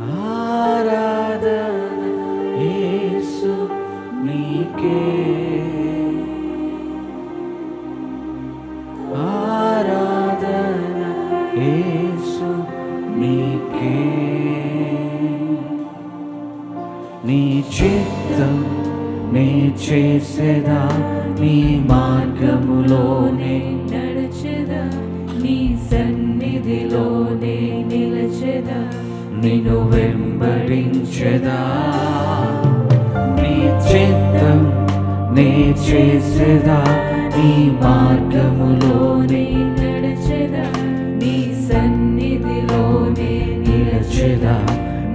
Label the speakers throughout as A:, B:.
A: ఆరాధన యేసు నీకే, ఆరాధన యేసు నీకే. నీ చిత్తం నే చేసేదా, నీ మార్గములోనే
B: నడిచెదా, నీ సన్నిధిలోనే నిలచెదా,
A: నిన్ను వెంబడించెదా. నీ చిత్తం నే చేసేదా, నీ మార్గములోనే
B: నడిచెదా, నీ సన్నిధిలోనే
A: నిలచెదా,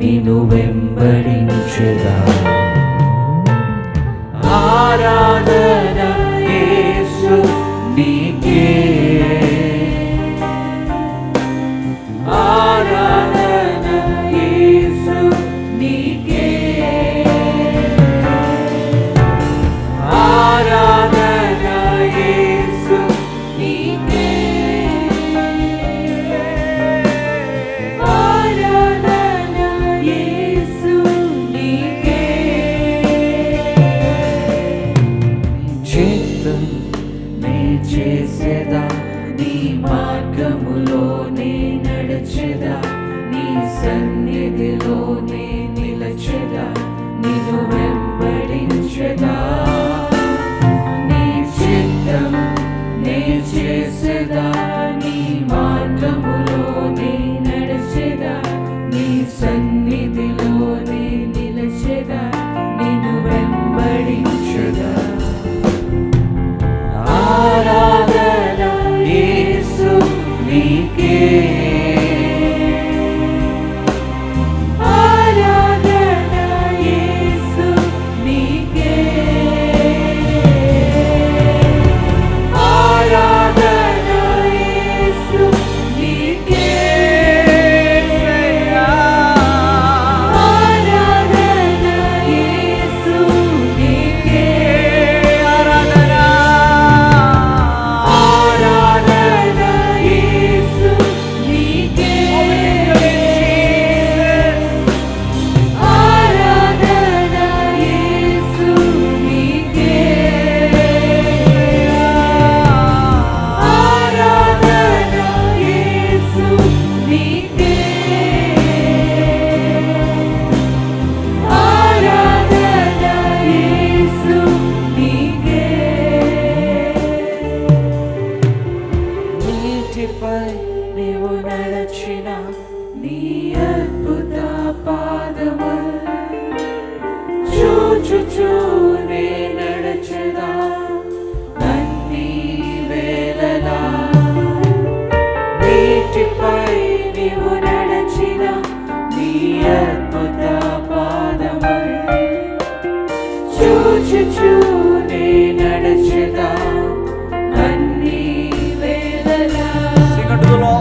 A: నిన్ను వెంబడించెదా. ఆరాధన యేసు నీకే, ఆరాధన యేసు నీకే, ఆరాధన యేసు నీకే,
B: ఆరాధన యేసు నీకే.
A: చిత్తం నే చేసేదా, నీ మార్గములోనే నడిచెదా, నీ సన్నిధిలోనే నిలచెదా, నిన్ను వెంబడించెదా. నీ చిత్తం నే చేసేదా, నీ మార్గములోనే నడిచెదా, నీ సన్నిధిలోనే నిలచెదా, నిన్ను వెంబడించెదా. ఆరాధన యేసు నీకే,
B: ఆరాధన యేసు నీకే, ఆరాధన యేసు నీకే, ఆరాధన యేసు నీకే,
A: ఆరాధన యేసు
B: నీకే, ఆరాధన యేసు నీకే, ఆరాధన యేసు నీకే, ఆరాధన యేసు నీకే.
A: నీటిపై నీవు నడచిన నీ అద్భుత పాదము చూచుచూ నే నడచెదా, అన్ని వేళలా. నీటిపై నీవు నడచిన నీ అద్భుత పాదము చూచుచూ నే నడచెదా, అన్ని వేళలా. Sing unto the Lord.